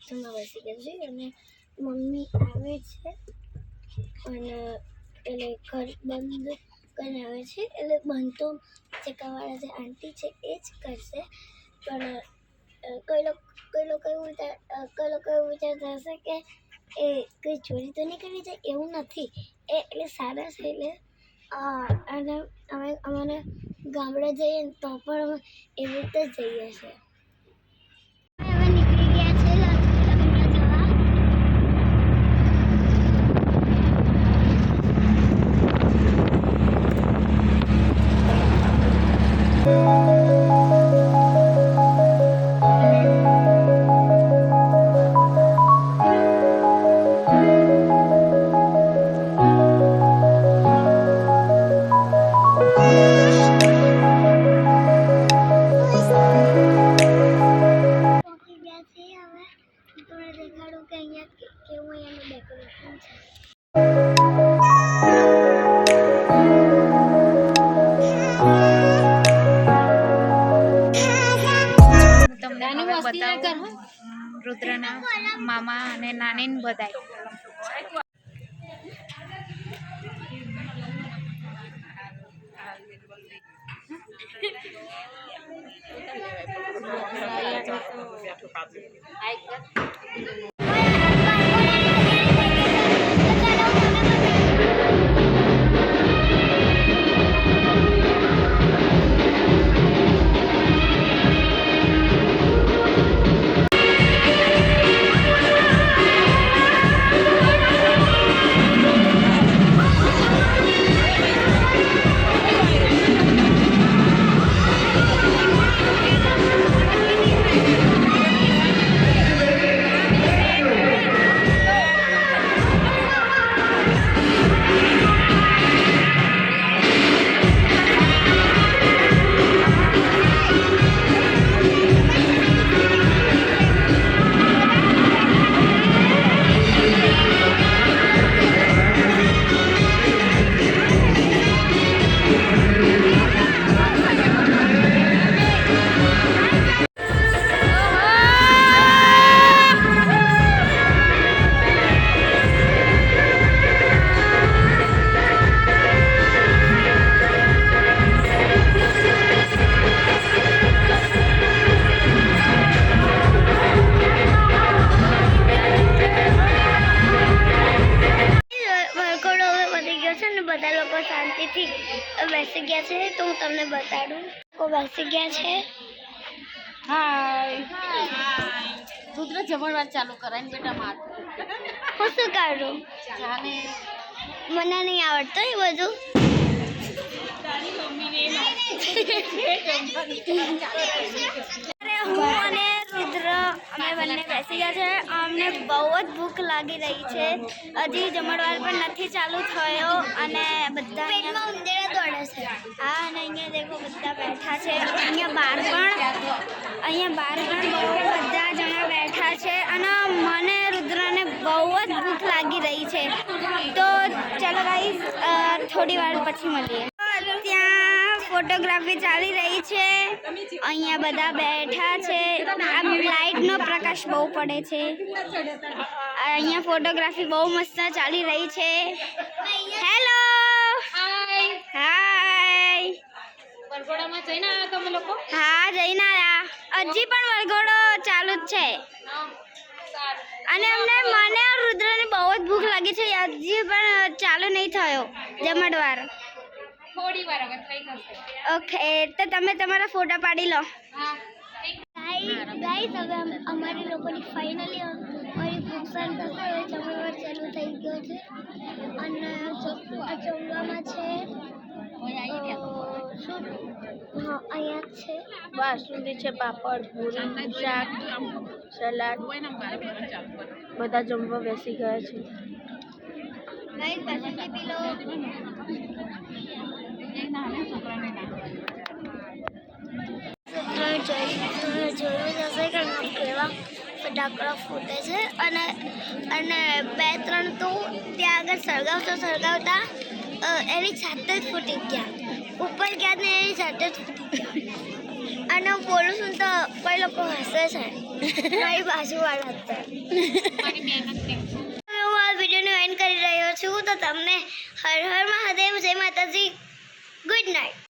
જમવા બેસી ગયા છે અને મમ્મી આવે છે અને એટલે ઘર બંધ કરીને આવે છે એટલે બંધ તો ચેકાવાળા જે આંટી છે એ જ કરશે પણ કોઈ લોકો એવું વિચારતા હશે કે એ કંઈ ચોરી તો નહીં કરવી જાય એવું નથી એ એટલે સારા છે એટલે અને અમારે ગામડે જઈએ ને તો પણ એવી રીતે જઈએ છીએ હવે નીકળી ગયા છે લગ્નમાં જવા રુદ્રના મામા અને નાની બધાય બધા લોકો શાંતિથી બેસી ગયા છે તો હું તમને બતાડું લોકો બેસી ગયા છે રુદ્ર જમણવાર ચાલુ કરાય ને બેટા માર હું શું કરું જાને મને નહીં આવડતું એ બધું હું અને રુદ્ર અમે બંને બેસી ગયા છે અમને બહુ જ ભૂખ લાગી રહી છે હજી જમણવાર પણ નથી ચાલુ થયો અને બધા દોડે છે હા અને અહીંયા દેખો બધા બેઠા છે અહીંયા બહાર પણ બહુ બધા જણા બેઠા છે અને મને રુદ્રને બહુ જ ભૂખ લાગી રહી છે તો ચાલો ગાઈસ થોડી વાર પછી મળીએ ત્યાં ફોટોગ્રાફી ચાલી રહી છે અહીંયા બધા બેઠા છે આ લાઇટનો પ્રકાશ બહુ પડે છે અહીંયા ફોટોગ્રાફી બહુ મસ્ત ચાલી રહી છે હેલો હાય વરઘોડામાં જઈને આવ્યા તમે લોકો હા જઈને આવ્યા હજી પણ વરઘોડો ચાલુ જ છે અને મને રુદ્રને બહુ જ ભૂખ લાગી છે હજી પણ ચાલુ નહીં થયો જમણવાર થોડી વાર હવે થઈ જશે ઓકે તો તમે તમારા ફોટા પાડી લો હા ગાઈસ હવે અમારી લોકોની ફાઇનલી અમારી ફંક્શન થશે હવે જમણવાર ચાલુ થઈ ગયો છે અને જમવામાં છે શું હા અહીંયા છે બાસુંદી છે પાપડ પૂરી શાક સલાડ બધા જમવા બેસી ગયા છે ગાઈસ બાસુંદી પી લો જોયું જશે કે કેવા ફટાકડા ફૂટે છે અને 2-3 તો ત્યાં આગળ સળગાવતા એની સાથે જ ફૂટી ગયા ઉપર ગયા ને એની સાથે જ ફૂટી ગયા અને હું બોલું છું તો કોઈ લોકો હસે છે મારી બાજુવાળા હતા. હું આ વિડીયોનો એન્ડ કરી રહ્યો છું તો તમને હર હર મહાદેવ, જય માતાજી, ગુડ નાઇટ.